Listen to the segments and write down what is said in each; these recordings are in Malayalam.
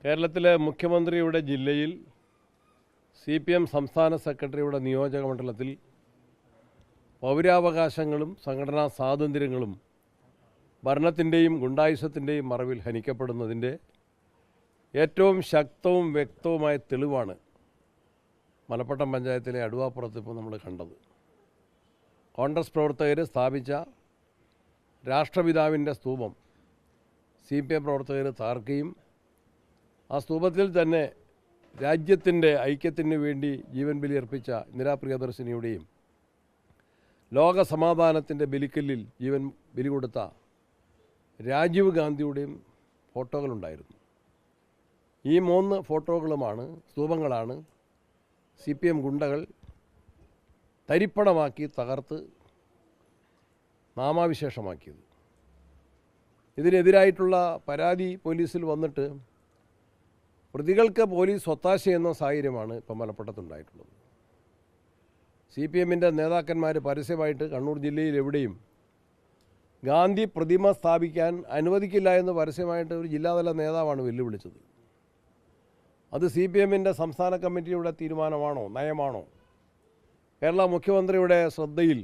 കേരളത്തിലെ മുഖ്യമന്ത്രിയുടെ ജില്ലയിൽ CPM സംസ്ഥാന സെക്രട്ടറിയുടെ നിയോജക മണ്ഡലത്തിൽ പൗരാവകാശങ്ങളും സംഘടനാ സ്വാതന്ത്ര്യങ്ങളും ഭരണത്തിൻ്റെയും ഗുണ്ടായുസത്തിൻ്റെയും മറവിൽ ഹനിക്കപ്പെടുന്നതിൻ്റെ ഏറ്റവും ശക്തവും വ്യക്തവുമായ തെളിവാണ് മലപ്പട്ടം പഞ്ചായത്തിലെ അടുവാപ്പുറത്ത് ഇപ്പോൾ നമ്മൾ കണ്ടത്. കോൺഗ്രസ് പ്രവർത്തകർ സ്ഥാപിച്ച രാഷ്ട്രപിതാവിൻ്റെ സ്തൂപം CPM പ്രവർത്തകർ തകർക്കുകയും ആ സ്തൂപത്തിൽ തന്നെ രാജ്യത്തിൻ്റെ ഐക്യത്തിന് വേണ്ടി ജീവൻ ബലിയർപ്പിച്ച ഇന്ദിരാ പ്രിയദർശിനിയുടെയും ലോക സമാധാനത്തിൻ്റെ ബലിക്കല്ലിൽ ജീവൻ ബലി കൊടുത്ത രാജീവ് ഗാന്ധിയുടെയും ഫോട്ടോകളുണ്ടായിരുന്നു. ഈ 3 ഫോട്ടോകളുമാണ് സ്തൂപങ്ങളാണ് CPM ഗുണ്ടകൾ തരിപ്പണമാക്കി തകർത്ത് നാമാവിശേഷമാക്കിയത്. ഇതിനെതിരായിട്ടുള്ള പരാതി പോലീസിൽ വന്നിട്ട് പ്രതികൾക്ക് പോലീസ് ഒത്താശയെന്ന സാഹചര്യമാണ് ഇപ്പോൾ മലപ്പുറത്തുണ്ടായിട്ടുള്ളത്. CPMൻ്റെ നേതാക്കന്മാർ പരസ്യമായിട്ട് കണ്ണൂർ ജില്ലയിൽ എവിടെയും ഗാന്ധി പ്രതിമ സ്ഥാപിക്കാൻ അനുവദിക്കില്ല എന്ന് പരസ്യമായിട്ട് ഒരു ജില്ലാതല നേതാവാണ് വെല്ലുവിളിച്ചത്. അത് CPMൻ്റെ സംസ്ഥാന കമ്മിറ്റിയുടെ തീരുമാനമാണോ, നയമാണോ? കേരള മുഖ്യമന്ത്രിയുടെ ശ്രദ്ധയിൽ,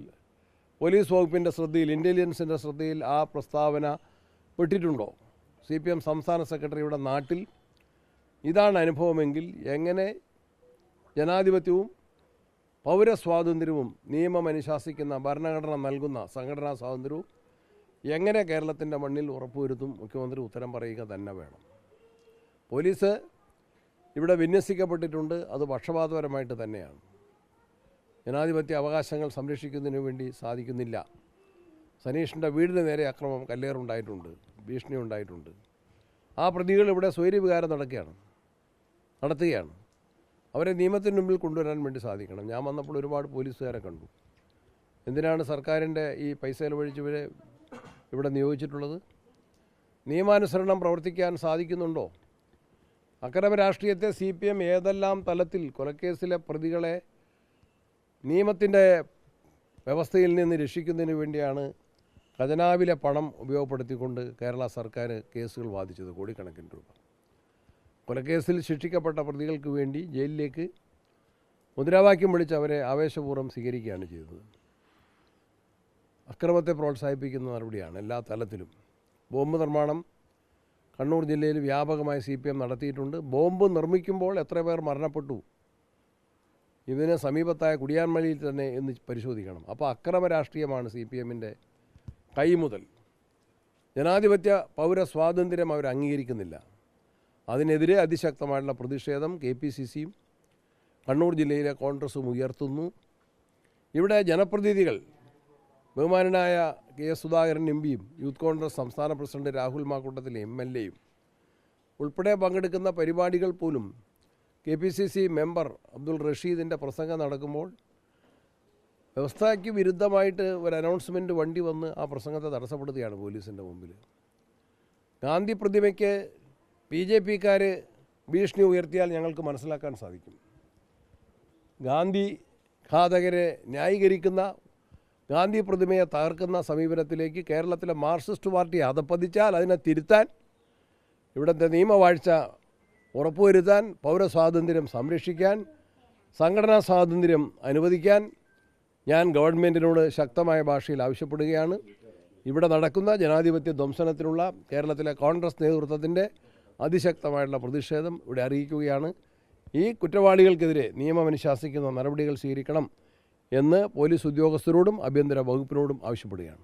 പോലീസ് വകുപ്പിൻ്റെ ശ്രദ്ധയിൽ, ഇൻ്റലിജൻസിൻ്റെ ശ്രദ്ധയിൽ ആ പ്രസ്താവന പെട്ടിട്ടുണ്ടോ? CPM സംസ്ഥാന സെക്രട്ടറിയുടെ നാട്ടിൽ ഇതാണ് അനുഭവമെങ്കിൽ എങ്ങനെ ജനാധിപത്യവും പൗരസ്വാതന്ത്ര്യവും നിയമം അനുശാസിക്കുന്ന ഭരണഘടന നൽകുന്ന സംഘടനാ സ്വാതന്ത്ര്യവും എങ്ങനെ കേരളത്തിൻ്റെ മണ്ണിൽ ഉറപ്പുവരുത്തും? മുഖ്യമന്ത്രി ഉത്തരം പറയുക തന്നെ വേണം. പോലീസ് ഇവിടെ വിന്യസിക്കപ്പെട്ടിട്ടുണ്ട്, അത് പക്ഷപാതപരമായിട്ട് തന്നെയാണ്. ജനാധിപത്യ അവകാശങ്ങൾ സംരക്ഷിക്കുന്നതിന് വേണ്ടി സാധിക്കുന്നില്ല. സനീഷിൻ്റെ വീടിന് നേരെ അക്രമം, കല്ലേറുണ്ടായിട്ടുണ്ട്, ഭീഷണി ഉണ്ടായിട്ടുണ്ട്. ആ പ്രതികൾ ഇവിടെ സ്വൈര്യവികാരം നടത്തുകയാണ്. അവരെ നിയമത്തിന് മുമ്പിൽ കൊണ്ടുവരാൻ വേണ്ടി സാധിക്കണം. ഞാൻ വന്നപ്പോൾ ഒരുപാട് പോലീസുകാരെ കണ്ടു. എന്തിനാണ് സർക്കാരിൻ്റെ ഈ പൈസ ചെലവഴിച്ചവരെ ഇവിടെ നിയോഗിച്ചിട്ടുള്ളത്? നിയമാനുസരണം പ്രവർത്തിക്കാൻ സാധിക്കുന്നുണ്ടോ? അക്രമ രാഷ്ട്രീയത്തെ CPM ഏതെല്ലാം തലത്തിൽ കൊലക്കേസിലെ പ്രതികളെ നിയമത്തിൻ്റെ വ്യവസ്ഥയിൽ നിന്ന് രക്ഷിക്കുന്നതിന് വേണ്ടിയാണ് ഖജനാവിലെ പണം ഉപയോഗപ്പെടുത്തിക്കൊണ്ട് കേരള സർക്കാർ കേസുകൾ വാദിച്ചത്, കോടിക്കണക്കിന് രൂപ. കൊലക്കേസിൽ ശിക്ഷിക്കപ്പെട്ട പ്രതികൾക്ക് വേണ്ടി ജയിലിലേക്ക് മുദ്രാവാക്യം വിളിച്ച് അവരെ ആവേശപൂർവ്വം സ്വീകരിക്കുകയാണ് ചെയ്തത്. അക്രമത്തെ പ്രോത്സാഹിപ്പിക്കുന്ന നടപടിയാണ് എല്ലാ തലത്തിലും. ബോംബ് നിർമ്മാണം കണ്ണൂർ ജില്ലയിൽ വ്യാപകമായി CPM നടത്തിയിട്ടുണ്ട്. ബോംബ് നിർമ്മിക്കുമ്പോൾ എത്ര പേർ മരണപ്പെട്ടു ഇതിന് സമീപത്തായ കുടിയാൻമലയിൽ തന്നെ എന്ന് പരിശോധിക്കണം. അപ്പോൾ അക്രമ രാഷ്ട്രീയമാണ് CPMൻ്റെ കൈമുതൽ. ജനാധിപത്യ പൗരസ്വാതന്ത്ര്യം അവർ അംഗീകരിക്കുന്നില്ല. അതിനെതിരെ അതിശക്തമായിട്ടുള്ള പ്രതിഷേധം KPCCയും കണ്ണൂർ ജില്ലയിലെ കോൺഗ്രസും ഉയർത്തുന്നു. ഇവിടെ ജനപ്രതിനിധികൾ, ബഹുമാനനായ KS സുധാകരൻ MPയും യൂത്ത് കോൺഗ്രസ് സംസ്ഥാന പ്രസിഡന്റ് രാഹുൽ മാക്കൂട്ടത്തിലെ MLAയും ഉൾപ്പെടെ പങ്കെടുക്കുന്ന പരിപാടികൾ പോലും KPCC മെമ്പർ അബ്ദുൾ റഷീദിൻ്റെ പ്രസംഗം നടക്കുമ്പോൾ വ്യവസ്ഥയ്ക്ക് വിരുദ്ധമായിട്ട് ഒരു അനൗൺസ്മെൻറ്റ് വണ്ടി വന്ന് ആ പ്രസംഗത്തെ തടസ്സപ്പെടുത്തുകയാണ് പോലീസിൻ്റെ മുമ്പിൽ. ഗാന്ധി പ്രതിമയ്ക്ക് BJPക്കാർ ഭീഷണി ഉയർത്തിയാൽ ഞങ്ങൾക്ക് മനസ്സിലാക്കാൻ സാധിക്കും. ഗാന്ധി ഘാതകരെ ന്യായീകരിക്കുന്ന, ഗാന്ധി പ്രതിമയെ തകർക്കുന്ന സമീപനത്തിലേക്ക് കേരളത്തിലെ മാർക്സിസ്റ്റ് പാർട്ടി അധപ്പതിച്ചാൽ അതിനെ തിരുത്താൻ, ഇവിടുത്തെ നിയമവാഴ്ച ഉറപ്പുവരുത്താൻ, പൗരസ്വാതന്ത്ര്യം സംരക്ഷിക്കാൻ, സംഘടനാ സ്വാതന്ത്ര്യം അനുവദിക്കാൻ ഞാൻ ഗവൺമെൻറ്റിനോട് ശക്തമായ ഭാഷയിൽ ആവശ്യപ്പെടുകയാണ്. ഇവിടെ നടക്കുന്ന ജനാധിപത്യ ധ്വംസനത്തിനുള്ള കേരളത്തിലെ കോൺഗ്രസ് നേതൃത്വത്തിൻ്റെ അതിശക്തമായിട്ടുള്ള പ്രതിഷേധം ഇവിടെ അറിയിക്കുകയാണ്. ഈ കുറ്റവാളികൾക്കെതിരെ നിയമം അനുശാസിക്കുന്ന നടപടികൾ സ്വീകരിക്കണം എന്ന് പോലീസ് ഉദ്യോഗസ്ഥരോടും ആഭ്യന്തര വകുപ്പിനോടും ആവശ്യപ്പെടുകയാണ്.